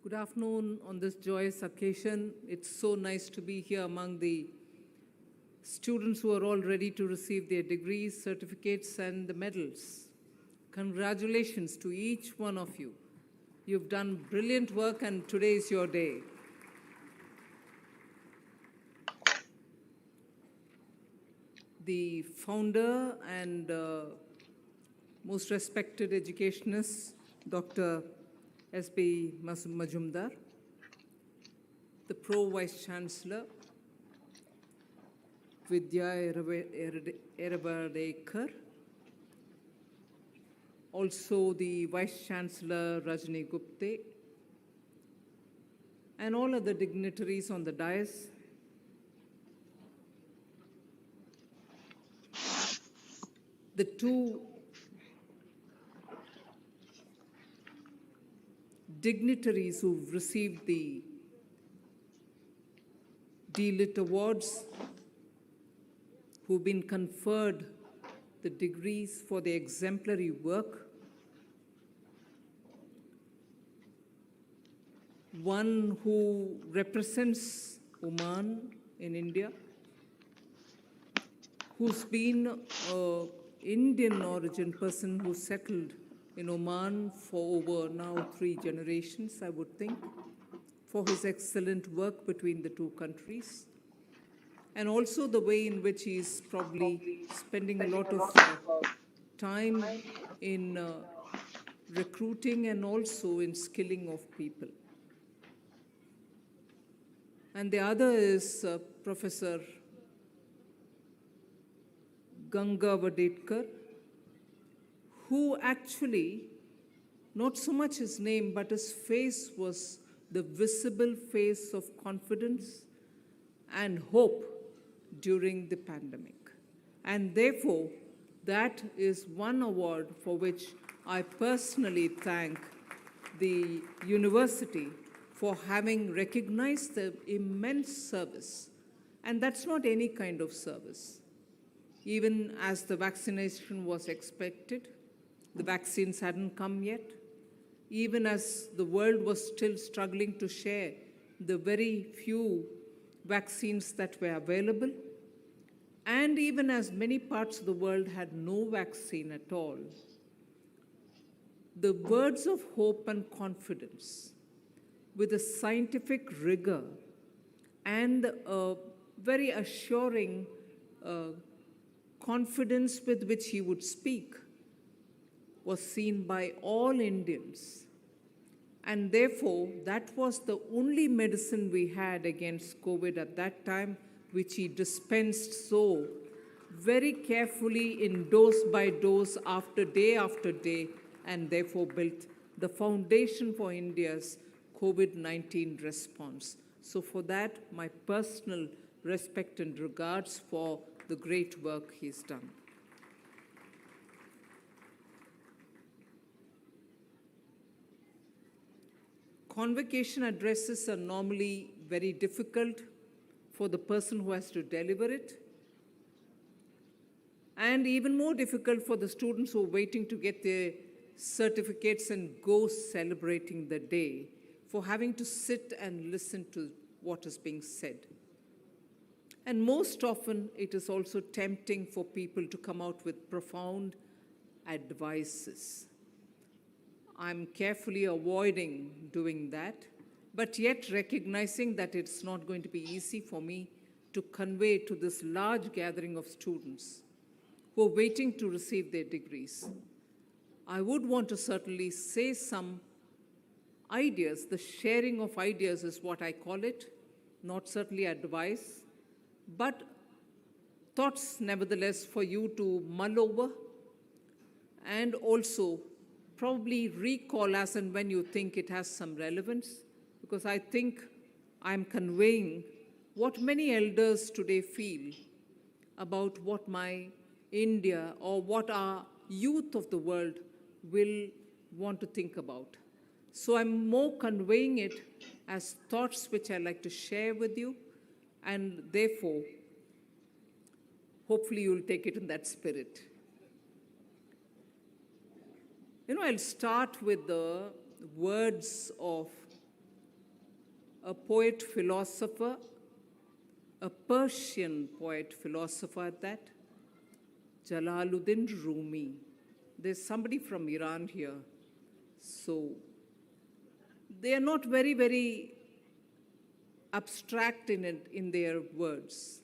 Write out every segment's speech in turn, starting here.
Good afternoon on this joyous occasion. It's so nice to be here among the students who are all ready to receive their degrees, certificates, and the medals. Congratulations to each one of you. You've done brilliant work, and today is your day. The founder and most respected educationist, Dr. S.B. Mujumdar, the Pro-Vice Chancellor, Vidya Erabadekar, also the Vice Chancellor Rajni Gupte, and all other dignitaries on the dais. The two dignitaries who've received the D.Lit Awards, who've been conferred the degrees for their exemplary work. One who represents Oman in India, who's been an Indian origin person who settled in Oman for over now 3 generations, I would think, for his excellent work between the two countries. And also the way in which he's probably spending a lot of time in recruiting and also in skilling of people. And the other is Professor Ganga Vadetkar, who actually, not so much his name, but his face was the visible face of confidence and hope during the pandemic. And therefore, that is one award for which I personally thank the university for having recognized the immense service. And that's not any kind of service. Even as the vaccination was expected, the vaccines hadn't come yet. Even as the world was still struggling to share the very few vaccines that were available, and even as many parts of the world had no vaccine at all, the words of hope and confidence with a scientific rigor and a very assuring confidence with which he would speak was seen by all Indians. And therefore, that was the only medicine we had against COVID at that time, which he dispensed so very carefully in dose by dose after day, and therefore built the foundation for India's COVID-19 response. So for that, my personal respect and regards for the great work he's done. Convocation addresses are normally very difficult for the person who has to deliver it, and even more difficult for the students who are waiting to get their certificates and go celebrating the day, for having to sit and listen to what is being said. And most often, it is also tempting for people to come out with profound advices. I'm carefully avoiding doing that, but yet recognizing that it's not going to be easy for me to convey to this large gathering of students who are waiting to receive their degrees. I would want to certainly say some ideas. The sharing of ideas is what I call it, not certainly advice, but thoughts nevertheless for you to mull over and also probably recall as and when you think it has some relevance, because I think I'm conveying what many elders today feel about what my India or what our youth of the world will want to think about. So I'm more conveying it as thoughts which I like to share with you, and therefore, hopefully you'll take it in that spirit. I'll start with the words of a poet-philosopher, a Persian poet-philosopher at that, Jalaluddin Rumi. There's somebody from Iran here. So they are not very, very abstract in their words.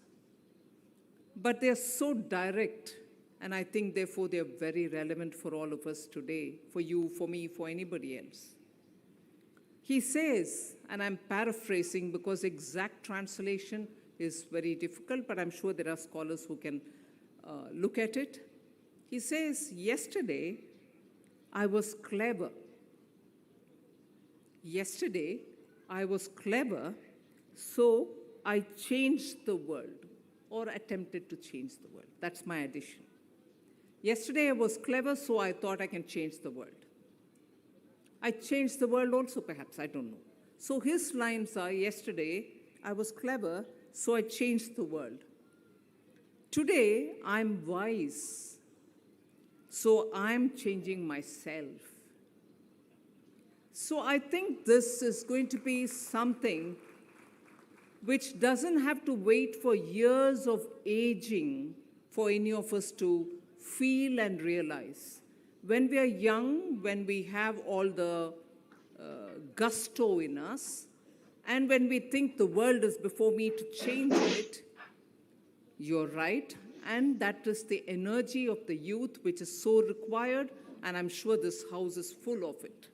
But they are so direct, and I think, therefore, they are very relevant for all of us today, for you, for me, for anybody else. He says, and I'm paraphrasing because exact translation is very difficult, but I'm sure there are scholars who can look at it. He says, yesterday, I was clever. Yesterday, I was clever, so I changed the world, or attempted to change the world. That's my addition. Yesterday, I was clever, so I thought I can change the world. I changed the world also, perhaps, I don't know. So his lines are, yesterday, I was clever, so I changed the world. Today, I'm wise, so I'm changing myself. So I think this is going to be something which doesn't have to wait for years of aging for any of us to feel and realize. When we are young, when we have all the gusto in us, and when we think the world is before me to change it, you're right, and that is the energy of the youth which is so required, and I'm sure this house is full of it.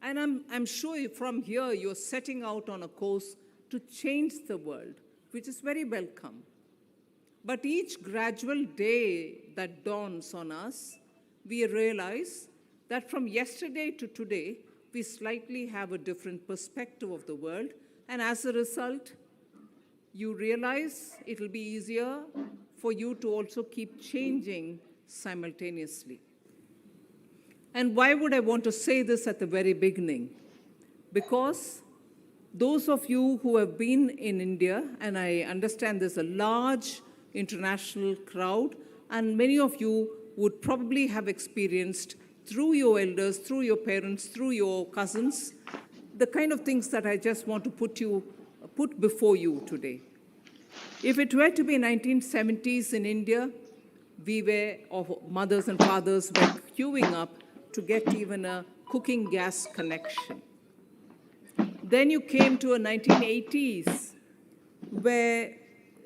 And I'm sure from here you're setting out on a course to change the world, which is very welcome. But each gradual day that dawns on us, we realize that from yesterday to today, we slightly have a different perspective of the world, and as a result, you realize it'll be easier for you to also keep changing simultaneously. And why would I want to say this at the very beginning? Because those of you who have been in India, and I understand there's a large international crowd, and many of you would probably have experienced through your elders, through your parents, through your cousins, the kind of things that I just want to put before you today. If it were to be 1970s in India, or mothers and fathers were queuing up to get even a cooking gas connection. Then you came to a 1980s where,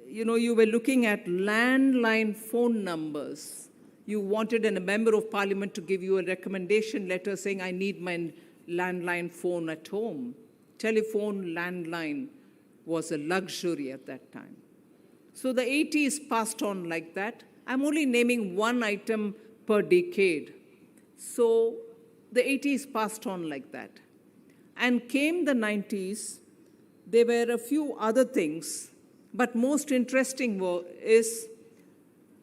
you were looking at landline phone numbers. You wanted a member of parliament to give you a recommendation letter saying, I need my landline phone at home. Telephone landline was a luxury at that time. So the 80s passed on like that. I'm only naming one item per decade. So the 80s passed on like that. And came the 90s, there were a few other things, but most interesting is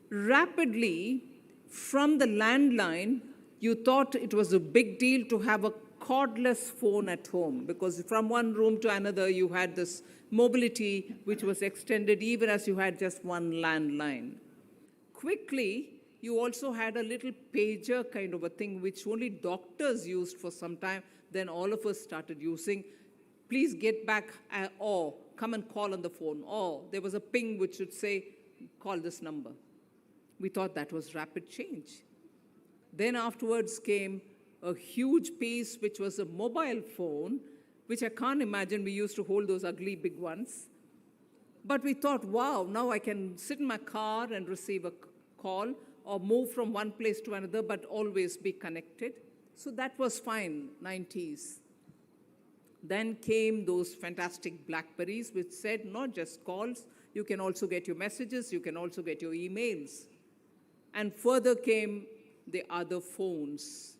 rapidly from the landline, you thought it was a big deal to have a cordless phone at home, because from one room to another, you had this mobility which was extended even as you had just one landline. Quickly, you also had a little pager kind of a thing which only doctors used for some time. Then all of us started using. Please get back, or come and call on the phone. Or there was a ping which would say, call this number. We thought that was rapid change. Then afterwards came a huge piece, which was a mobile phone, which I can't imagine. We used to hold those ugly big ones. But we thought, wow, now I can sit in my car and receive a call or move from one place to another, but always be connected. So that was fine, 90s. Then came those fantastic Blackberries, which said not just calls, you can also get your messages, you can also get your emails. And further came the other phones.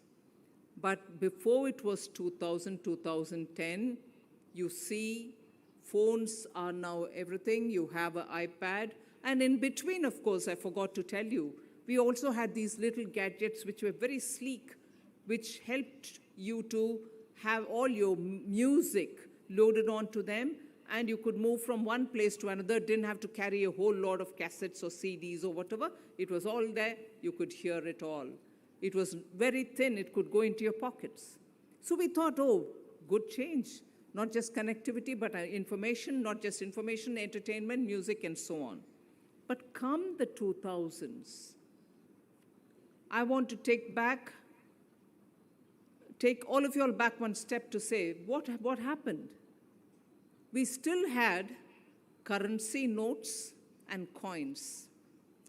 But before it was 2000, 2010, you see phones are now everything. You have an iPad. And in between, of course, I forgot to tell you, we also had these little gadgets which were very sleek, which helped you to have all your music loaded onto them, and you could move from one place to another, didn't have to carry a whole lot of cassettes or CDs or whatever. It was all there. You could hear it all. It was very thin. It could go into your pockets. So we thought, oh, good change. Not just connectivity, but information, not just information, entertainment, music, and so on. But come the 2000s, I want to take all of you all back one step to say, what happened? We still had currency notes and coins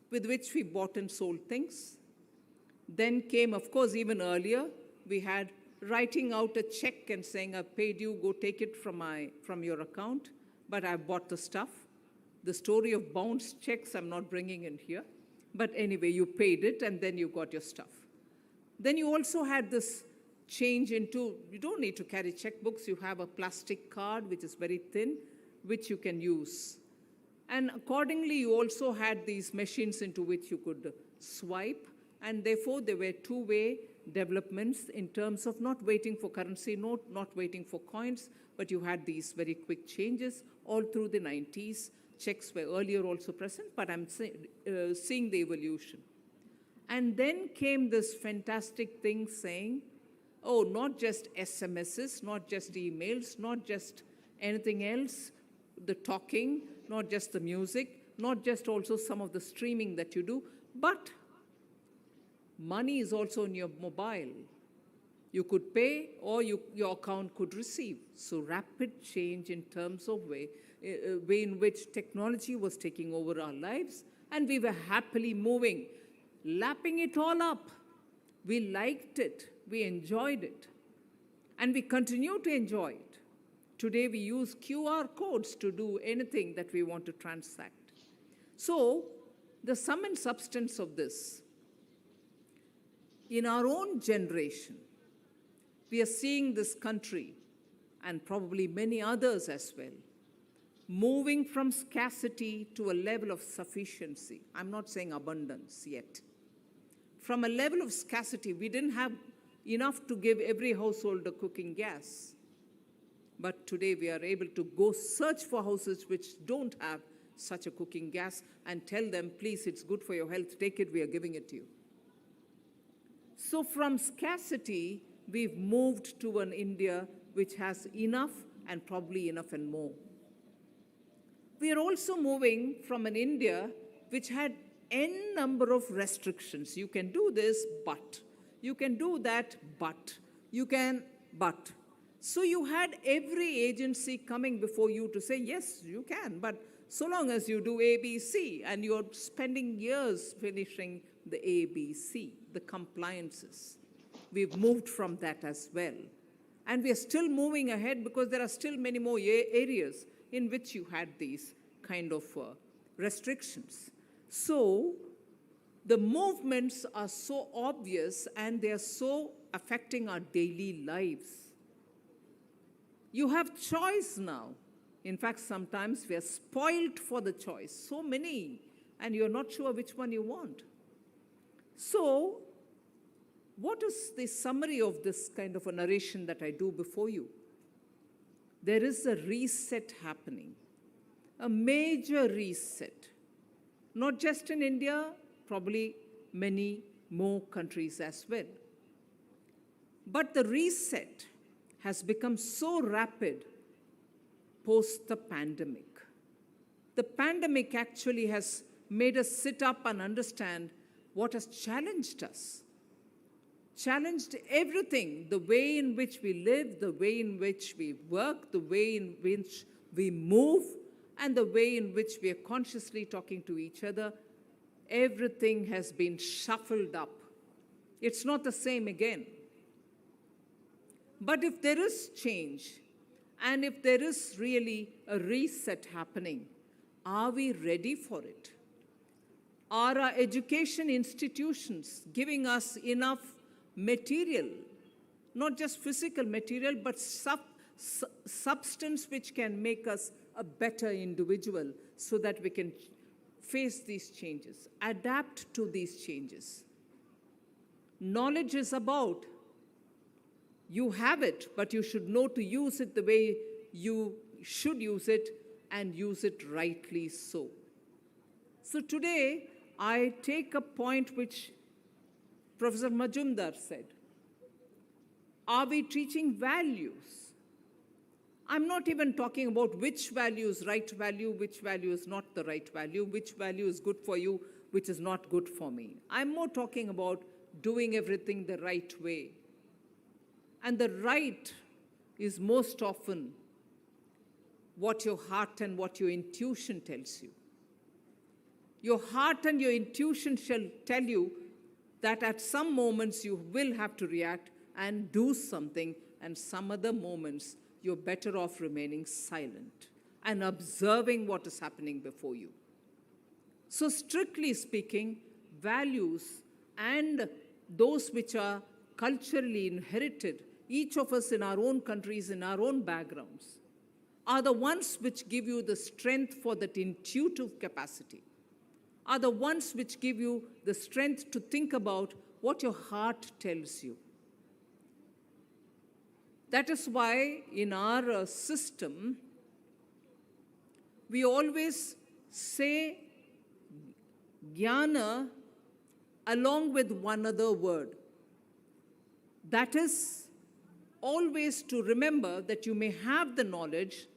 with which we bought and sold things. Then came, of course, even earlier, we had writing out a check and saying, I've paid you, go take it from your account, but I've bought the stuff. The story of bounce checks I'm not bringing in here. But anyway, you paid it and then you got your stuff. Then you also had this change into, you don't need to carry checkbooks, you have a plastic card which is very thin, which you can use. And accordingly, you also had these machines into which you could swipe, and therefore there were two-way developments in terms of not waiting for currency note, not waiting for coins, but you had these very quick changes all through the 90s. Checks were earlier also present, but I'm seeing the evolution. And then came this fantastic thing saying, oh, not just SMSs, not just emails, not just anything else, the talking, not just the music, not just also some of the streaming that you do, but money is also in your mobile. You could pay or your account could receive. So rapid change in terms of way in which technology was taking over our lives, and we were happily moving, lapping it all up. We liked it. We enjoyed it. And we continue to enjoy it. Today we use QR codes to do anything that we want to transact. So the sum and substance of this, in our own generation, we are seeing this country, and probably many others as well, moving from scarcity to a level of sufficiency. I'm not saying abundance yet. From a level of scarcity, we didn't have enough to give every household a cooking gas. But today we are able to go search for houses which don't have such a cooking gas and tell them, please, it's good for your health, take it, we are giving it to you. So from scarcity, we've moved to an India which has enough and probably enough and more. We are also moving from an India which had n number of restrictions. You can do this, but. You can do that, but. You can, but. So you had every agency coming before you to say, yes, you can, but so long as you do A, B, C, and you're spending years finishing the A, B, C, the compliances. We've moved from that as well. And we are still moving ahead because there are still many more areas in which you had these kind of restrictions. So the movements are so obvious and they are so affecting our daily lives. You have choice now. In fact, sometimes we are spoiled for the choice. So many, and you're not sure which one you want. So, what is the summary of this kind of a narration that I do before you? There is a reset happening, a major reset, not just in India, probably many more countries as well. But the reset has become so rapid post the pandemic. The pandemic actually has made us sit up and understand what has challenged us. Challenged everything, the way in which we live, the way in which we work, the way in which we move, and the way in which we are consciously talking to each other. Everything has been shuffled up. It's not the same again. But if there is change, and if there is really a reset happening, are we ready for it? Are our education institutions giving us enough material, not just physical material, but substance which can make us a better individual so that we can face these changes, adapt to these changes? Knowledge is about, you have it, but you should know to use it the way you should use it and use it rightly so. So today, I take a point which Professor Mujumdar said. Are we teaching values? I'm not even talking about which value is right value, which value is not the right value, which value is good for you, which is not good for me. I'm more talking about doing everything the right way. And the right is most often what your heart and what your intuition tells you. Your heart and your intuition shall tell you that at some moments you will have to react and do something, and some other moments you're better off remaining silent and observing what is happening before you. So strictly speaking, values and those which are culturally inherited, each of us in our own countries, in our own backgrounds, are the ones which give you the strength for that intuitive capacity, are the ones which give you the strength to think about what your heart tells you. That is why in our system, we always say jnana along with one other word. That is always to remember that you may have the knowledge,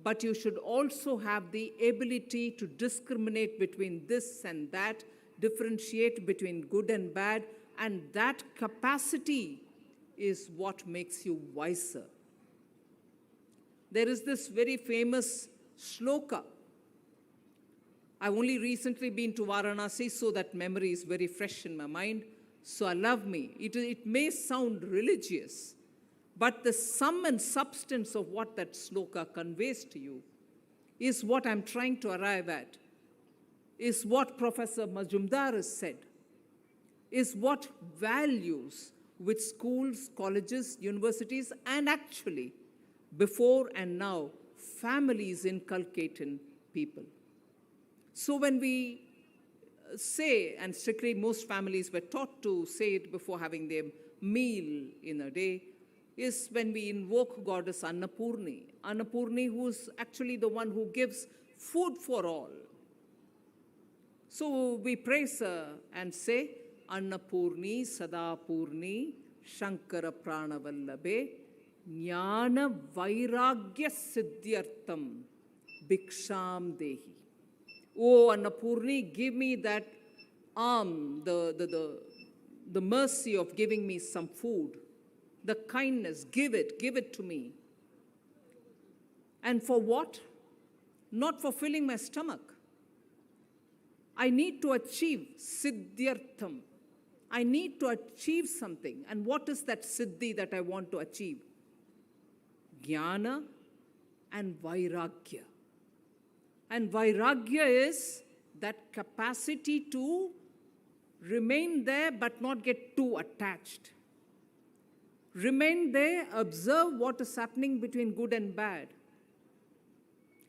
but you should also have the ability to discriminate between this and that, differentiate between good and bad, and that capacity is what makes you wiser. There is this very famous shloka. I've only recently been to Varanasi, so that memory is very fresh in my mind. So allow me. It may sound religious, but the sum and substance of what that shloka conveys to you is what I'm trying to arrive at, is what Professor Mujumdar has said, is what values which schools, colleges, universities, and actually before and now, families inculcate in people. So when we say, and strictly most families were taught to say it before having their meal in a day, is when we invoke goddess Annapurni. Annapurni, who is actually the one who gives food for all. So we praise her and say, Annapurni, Sadapurni, Shankara Pranavallabe, Jnana Vairagya Siddhyartham, Bhiksham Dehi. Oh, Annapurni, give me that arm, the mercy of giving me some food, the kindness, give it to me. And for what? Not for filling my stomach. I need to achieve Siddhyartham. I need to achieve something. And what is that Siddhi that I want to achieve? Jnana and Vairagya. And Vairagya is that capacity to remain there but not get too attached. Remain there, observe what is happening between good and bad.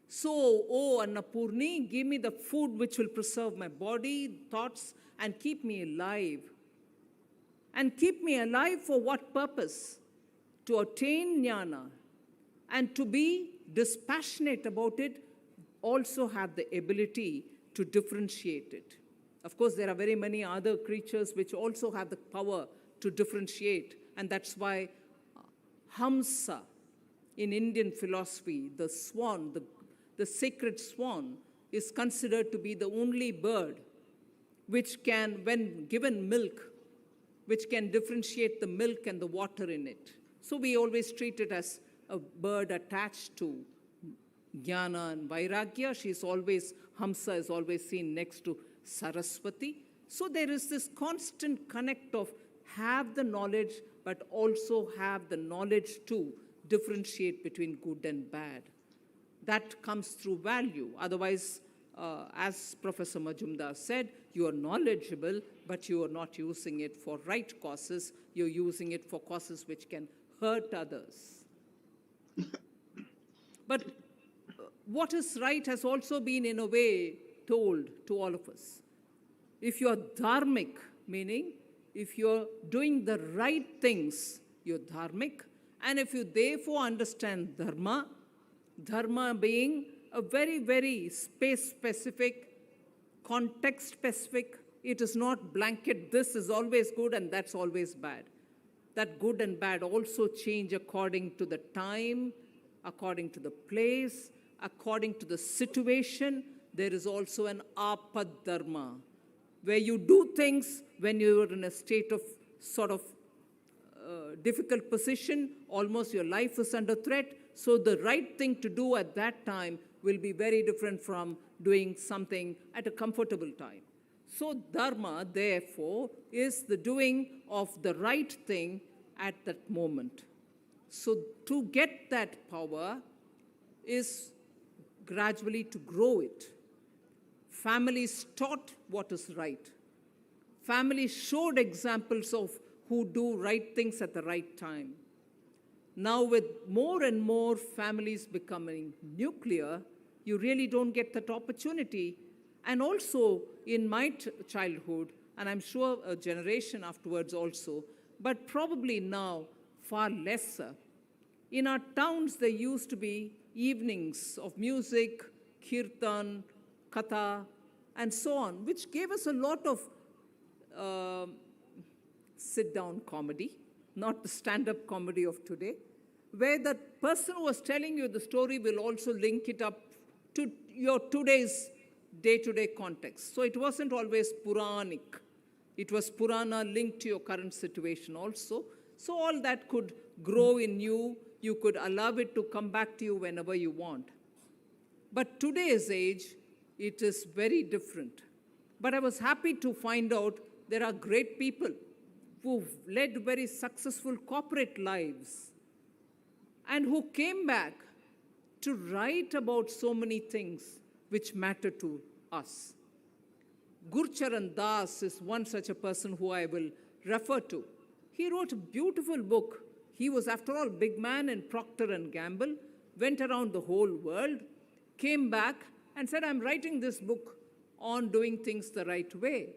So, oh Annapurni, give me the food which will preserve my body, thoughts, and keep me alive. And keep me alive for what purpose? To attain jnana and to be dispassionate about it, also have the ability to differentiate it. Of course, there are very many other creatures which also have the power to differentiate, and that's why Hamsa in Indian philosophy, the swan, the sacred swan, is considered to be the only bird which can, when given milk, which can differentiate the milk and the water in it. So we always treat it as a bird attached to Jnana and Vairagya. Hamsa is always seen next to Saraswati. So there is this constant connect of have the knowledge, but also have the knowledge to differentiate between good and bad. That comes through value. Otherwise, as Professor Mujumdar said, you are knowledgeable, but you are not using it for right causes. You're using it for causes which can hurt others. But what is right has also been, in a way, told to all of us. If you're dharmic, meaning if you're doing the right things, you're dharmic. And if you therefore understand dharma, dharma being a very, very space-specific, context-specific, it is not blanket, this is always good and that's always bad. That good and bad also change according to the time, according to the place, according to the situation. There is also an apad dharma, where you do things when you're in a state of sort of difficult position, almost your life is under threat. So the right thing to do at that time will be very different from doing something at a comfortable time. So dharma, therefore, is the doing of the right thing at that moment. So to get that power is gradually to grow it. Families taught what is right. Families showed examples of who do right things at the right time. Now with more and more families becoming nuclear, you really don't get that opportunity. And also in my childhood, and I'm sure a generation afterwards also, but probably now far lesser. In our towns, there used to be evenings of music, kirtan, katha, and so on, which gave us a lot of sit-down comedy, not the stand-up comedy of today, where the person who was telling you the story will also link it up to your today's day-to-day context. So it wasn't always Puranic. It was Purana linked to your current situation also. So all that could grow in you. You could allow it to come back to you whenever you want. But today's age, it is very different. But I was happy to find out there are great people who've led very successful corporate lives and who came back to write about so many things which matter to us. Gurcharan Das is one such a person who I will refer to. He wrote a beautiful book. He was, after all, big man in Procter & Gamble, went around the whole world, came back and said, I'm writing this book on doing things the right way.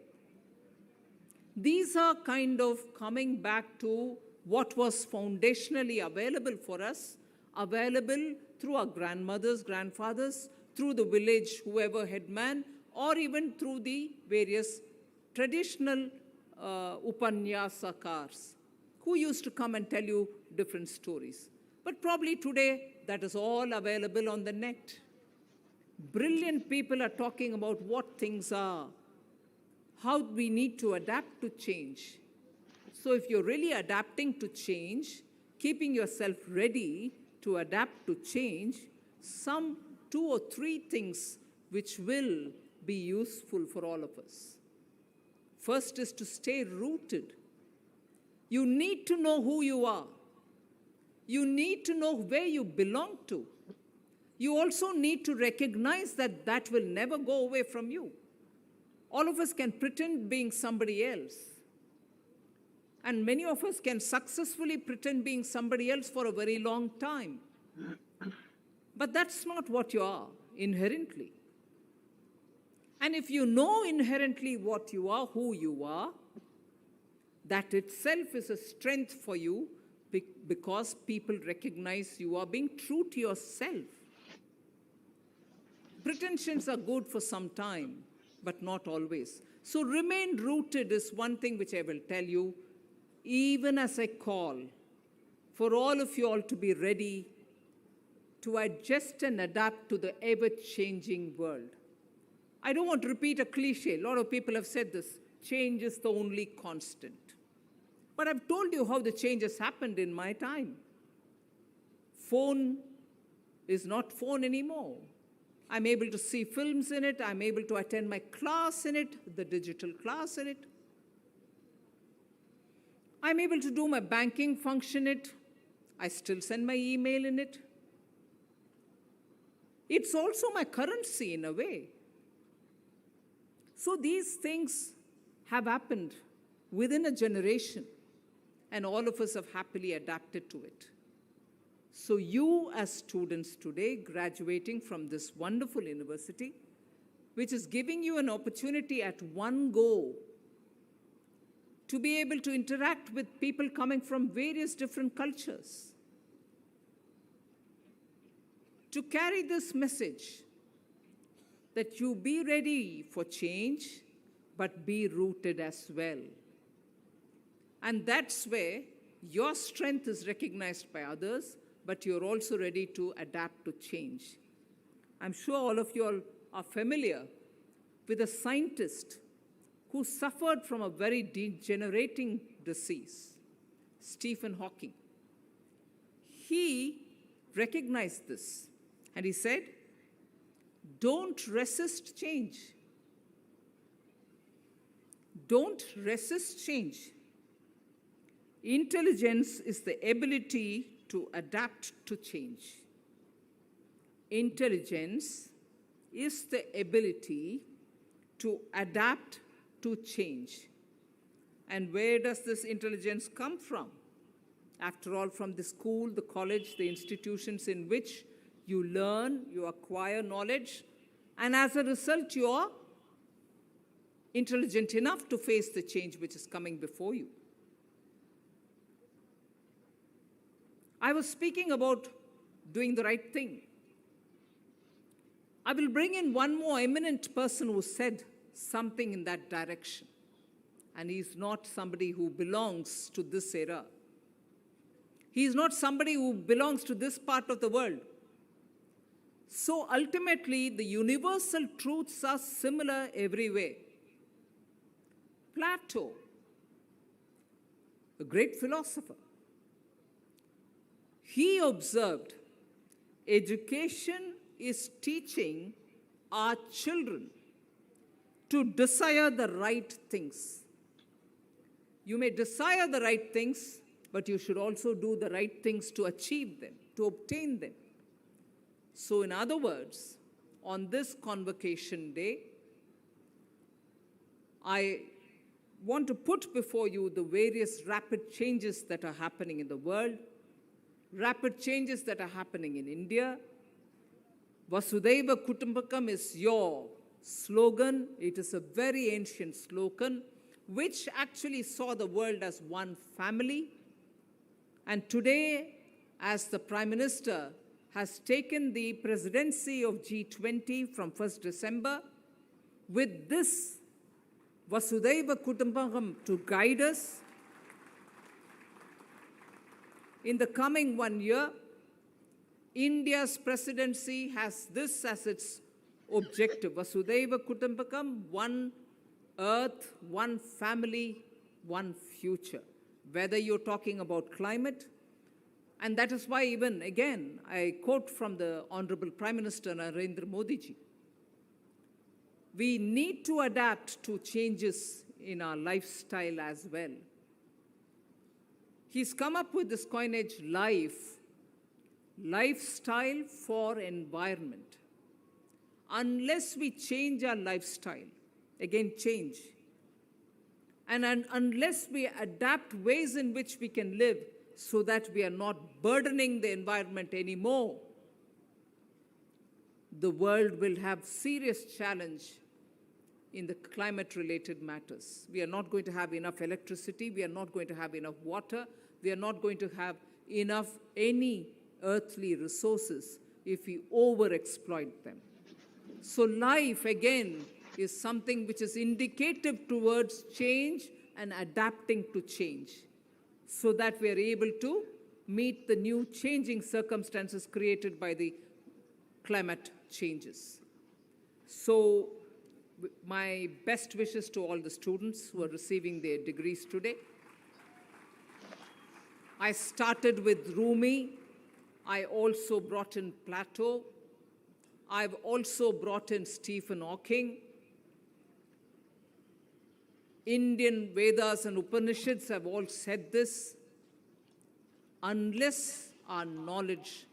These are kind of coming back to what was foundationally available for us, available through our grandmothers, grandfathers, through the village, whoever headman, or even through the various traditional upanyasakars who used to come and tell you different stories. But probably today, that is all available on the net. Brilliant people are talking about what things are, how we need to adapt to change. So if you're really adapting to change, keeping yourself ready to adapt to change, some 2 or 3 things which will be useful for all of us. First is to stay rooted. You need to know who you are. You need to know where you belong to. You also need to recognize that that will never go away from you. All of us can pretend being somebody else. And many of us can successfully pretend being somebody else for a very long time. But that's not what you are inherently. And if you know inherently what you are, who you are, that itself is a strength for you because people recognize you are being true to yourself. Pretensions are good for some time, but not always. So remain rooted is one thing which I will tell you, even as I call for all of you all to be ready to adjust and adapt to the ever-changing world. I don't want to repeat a cliche. A lot of people have said this. Change is the only constant. But I've told you how the change has happened in my time. Phone is not phone anymore. I'm able to see films in it. I'm able to attend my class in it, the digital class in it. I'm able to do my banking function in it. I still send my email in it. It's also my currency in a way. So these things have happened within a generation, and all of us have happily adapted to it. So you as students today graduating from this wonderful university, which is giving you an opportunity at one go to be able to interact with people coming from various different cultures, to carry this message that you be ready for change, but be rooted as well. And that's where your strength is recognized by others, but you're also ready to adapt to change. I'm sure all of you all are familiar with a scientist who suffered from a very degenerating disease, Stephen Hawking. He recognized this and he said, don't resist change. Don't resist change. Intelligence is the ability to adapt to change. Intelligence is the ability to adapt to change. And where does this intelligence come from? After all, from the school, the college, the institutions in which you learn, you acquire knowledge, and as a result, you are intelligent enough to face the change which is coming before you. I was speaking about doing the right thing. I will bring in one more eminent person who said something in that direction. And he's not somebody who belongs to this era. He's not somebody who belongs to this part of the world. So ultimately, the universal truths are similar everywhere. Plato, a great philosopher, he observed, education is teaching our children to desire the right things. You may desire the right things, but you should also do the right things to achieve them, to obtain them. So in other words, on this Convocation Day, I want to put before you the various rapid changes that are happening in the world, rapid changes that are happening in India. Vasudhaiva Kutumbakam is your slogan. It is a very ancient slogan, which actually saw the world as one family. And today, as the Prime Minister has taken the presidency of G20 from 1st December, with this Vasudhaiva Kutumbakam to guide us, in the coming 1 year, India's presidency has this as its objective: Vasudhaiva Kutumbakam, one earth, one family, one future. Whether you're talking about climate, and that is why even, again, I quote from the Honorable Prime Minister Narendra Modi ji, we need to adapt to changes in our lifestyle as well. He's come up with this coinage, lifestyle for environment. Unless we change our lifestyle, again, change, and unless we adapt ways in which we can live so that we are not burdening the environment anymore, the world will have serious challenge in the climate-related matters. We are not going to have enough electricity. We are not going to have enough water. We are not going to have enough any earthly resources if we overexploit them. So life, again, is something which is indicative towards change and adapting to change, so that we are able to meet the new changing circumstances created by the climate changes. So my best wishes to all the students who are receiving their degrees today. I started with Rumi. I also brought in Plato. I've also brought in Stephen Hawking. Indian Vedas and Upanishads have all said this. Unless our knowledge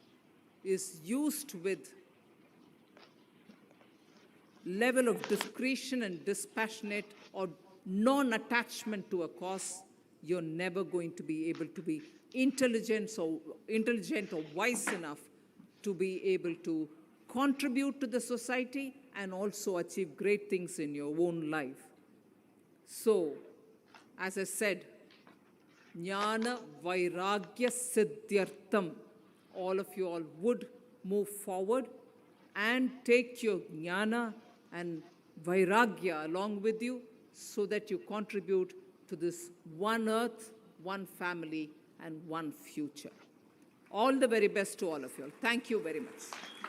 is used with level of discretion and dispassionate or non-attachment to a cause, you're never going to be able to be intelligent or wise enough to be able to contribute to the society and also achieve great things in your own life. So, as I said, Jnana Vairagya Siddhyartham, all of you all would move forward and take your Jnana and Vairagya along with you so that you contribute to this one earth, one family, and one future. All the very best to all of you all. Thank you very much.